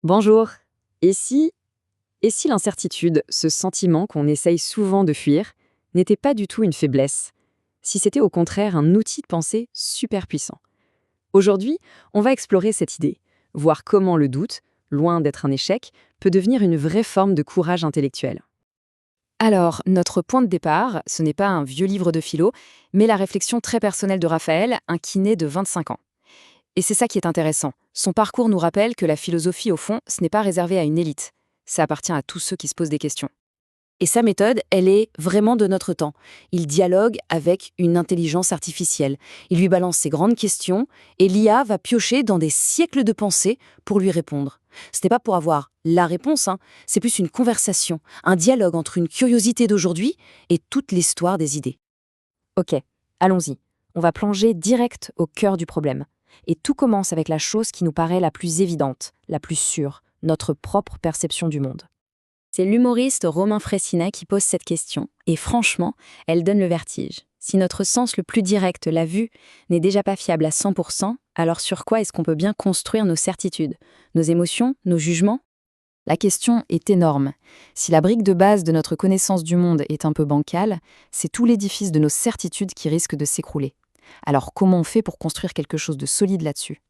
Bonjour. Et si, et si l'incertitude, ce sentiment qu'on essaye souvent de fuir, n'était pas du tout une faiblesse? Si c'était au contraire un outil de pensée super puissant? Aujourd'hui, on va explorer cette idée, voir comment le doute, loin d'être un échec, peut devenir une vraie forme de courage intellectuel. Alors, notre point de départ, ce n'est pas un vieux livre de philo, mais la réflexion très personnelle de Raphaël, un kiné de 25 ans. Et c'est ça qui est intéressant. Son parcours nous rappelle que la philosophie, au fond, ce n'est pas réservé à une élite. Ça appartient à tous ceux qui se posent des questions. Et sa méthode, elle est vraiment de notre temps. Il dialogue avec une intelligence artificielle. Il lui balance ses grandes questions et l'IA va piocher dans des siècles de pensée pour lui répondre. Ce n'est pas pour avoir la réponse, c'est plus une conversation, un dialogue entre une curiosité d'aujourd'hui et toute l'histoire des idées. Ok, allons-y. On va plonger direct au cœur du problème. Et tout commence avec la chose qui nous paraît la plus évidente, la plus sûre, notre propre perception du monde. C'est l'humoriste Romain Fressinet qui pose cette question, et franchement, elle donne le vertige. Si notre sens le plus direct, la vue, n'est déjà pas fiable à 100%, alors sur quoi est-ce qu'on peut bien construire nos certitudes? Nos émotions? Nos jugements? La question est énorme. Si la brique de base de notre connaissance du monde est un peu bancale, c'est tout l'édifice de nos certitudes qui risque de s'écrouler. Alors comment on fait pour construire quelque chose de solide là-dessus?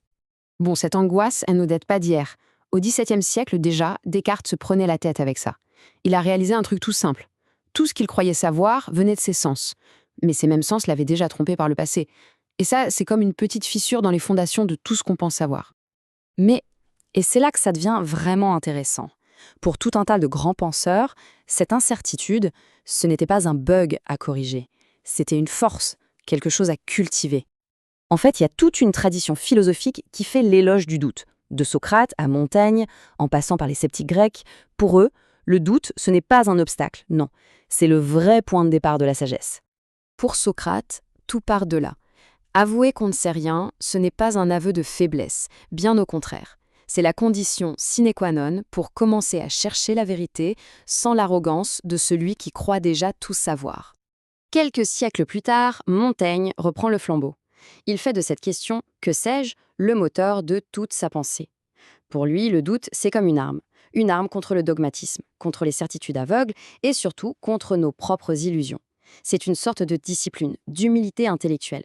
Bon, cette angoisse, elle ne date pas d'hier. Au XVIIe siècle déjà, Descartes se prenait la tête avec ça. Il a réalisé un truc tout simple. Tout ce qu'il croyait savoir venait de ses sens. Mais ces mêmes sens l'avaient déjà trompé par le passé. Et ça, c'est comme une petite fissure dans les fondations de tout ce qu'on pense savoir. Mais, et c'est là que ça devient vraiment intéressant. Pour tout un tas de grands penseurs, cette incertitude, ce n'était pas un bug à corriger. C'était une force, quelque chose à cultiver. En fait, il y a toute une tradition philosophique qui fait l'éloge du doute. De Socrate à Montaigne, en passant par les sceptiques grecs, pour eux, le doute, ce n'est pas un obstacle, non. C'est le vrai point de départ de la sagesse. Pour Socrate, tout part de là. Avouer qu'on ne sait rien, ce n'est pas un aveu de faiblesse, bien au contraire. C'est la condition sine qua non pour commencer à chercher la vérité sans l'arrogance de celui qui croit déjà tout savoir. Quelques siècles plus tard, Montaigne reprend le flambeau. Il fait de cette question « que sais-je ?» le moteur de toute sa pensée. Pour lui, le doute, c'est comme une arme contre le dogmatisme, contre les certitudes aveugles et surtout contre nos propres illusions. C'est une sorte de discipline, d'humilité intellectuelle.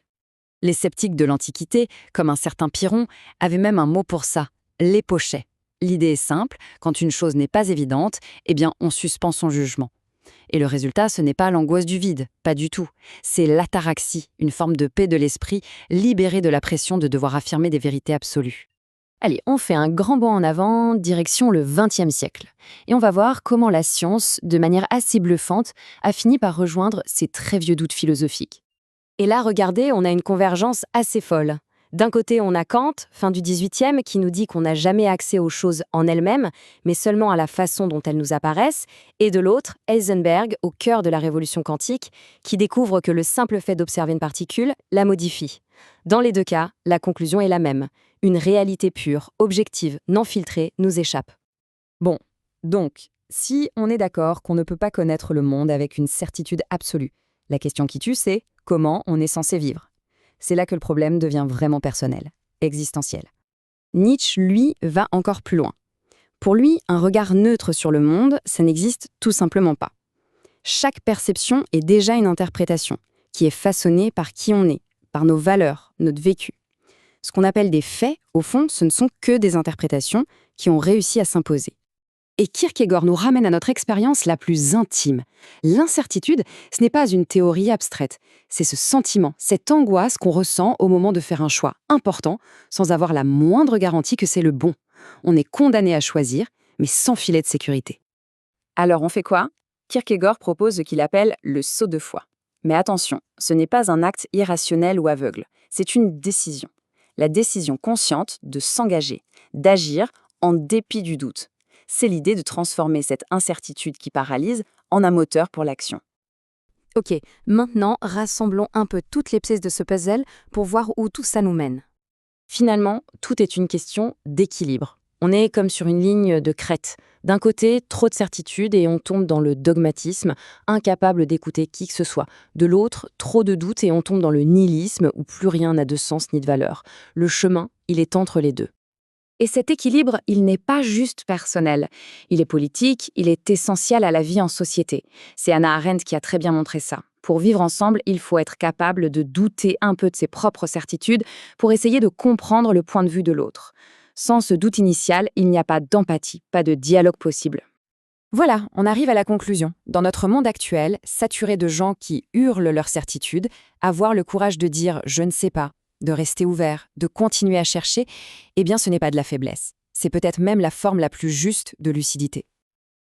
Les sceptiques de l'Antiquité, comme un certain Pyrrhon, avaient même un mot pour ça, l'épochet. L'idée est simple, quand une chose n'est pas évidente, eh bien on suspend son jugement. Et le résultat, ce n'est pas l'angoisse du vide, pas du tout. C'est l'ataraxie, une forme de paix de l'esprit, libérée de la pression de devoir affirmer des vérités absolues. Allez, on fait un grand bond en avant, direction le XXe siècle. Et on va voir comment la science, de manière assez bluffante, a fini par rejoindre ces très vieux doutes philosophiques. Et là, regardez, on a une convergence assez folle. D'un côté, on a Kant, fin du XVIIIe, qui nous dit qu'on n'a jamais accès aux choses en elles-mêmes, mais seulement à la façon dont elles nous apparaissent, et de l'autre, Heisenberg, au cœur de la révolution quantique, qui découvre que le simple fait d'observer une particule la modifie. Dans les deux cas, la conclusion est la même. Une réalité pure, objective, non filtrée, nous échappe. Bon, donc, si on est d'accord qu'on ne peut pas connaître le monde avec une certitude absolue, la question qui tue, c'est comment on est censé vivre. C'est là que le problème devient vraiment personnel, existentiel. Nietzsche, lui, va encore plus loin. Pour lui, un regard neutre sur le monde, ça n'existe tout simplement pas. Chaque perception est déjà une interprétation, qui est façonnée par qui on est, par nos valeurs, notre vécu. Ce qu'on appelle des faits, au fond, ce ne sont que des interprétations qui ont réussi à s'imposer. Et Kierkegaard nous ramène à notre expérience la plus intime. L'incertitude, ce n'est pas une théorie abstraite, c'est ce sentiment, cette angoisse qu'on ressent au moment de faire un choix important, sans avoir la moindre garantie que c'est le bon. On est condamné à choisir, mais sans filet de sécurité. Alors on fait quoi? Kierkegaard propose ce qu'il appelle le saut de foi. Mais attention, ce n'est pas un acte irrationnel ou aveugle, c'est une décision. La décision consciente de s'engager, d'agir en dépit du doute. C'est l'idée de transformer cette incertitude qui paralyse en un moteur pour l'action. Ok, maintenant rassemblons un peu toutes les pièces de ce puzzle pour voir où tout ça nous mène. Finalement, tout est une question d'équilibre. On est comme sur une ligne de crête. D'un côté, trop de certitude et on tombe dans le dogmatisme, incapable d'écouter qui que ce soit. De l'autre, trop de doutes et on tombe dans le nihilisme où plus rien n'a de sens ni de valeur. Le chemin, il est entre les deux. Et cet équilibre, il n'est pas juste personnel. Il est politique, il est essentiel à la vie en société. C'est Hannah Arendt qui a très bien montré ça. Pour vivre ensemble, il faut être capable de douter un peu de ses propres certitudes pour essayer de comprendre le point de vue de l'autre. Sans ce doute initial, il n'y a pas d'empathie, pas de dialogue possible. Voilà, on arrive à la conclusion. Dans notre monde actuel, saturé de gens qui hurlent leurs certitudes, avoir le courage de dire « je ne sais pas », de rester ouvert, de continuer à chercher, eh bien ce n'est pas de la faiblesse. C'est peut-être même la forme la plus juste de lucidité.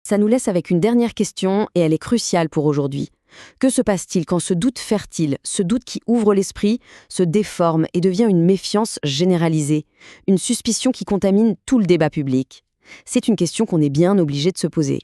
Ça nous laisse avec une dernière question et elle est cruciale pour aujourd'hui. Que se passe-t-il quand ce doute fertile, ce doute qui ouvre l'esprit, se déforme et devient une méfiance généralisée, une suspicion qui contamine tout le débat public? C'est une question qu'on est bien obligé de se poser.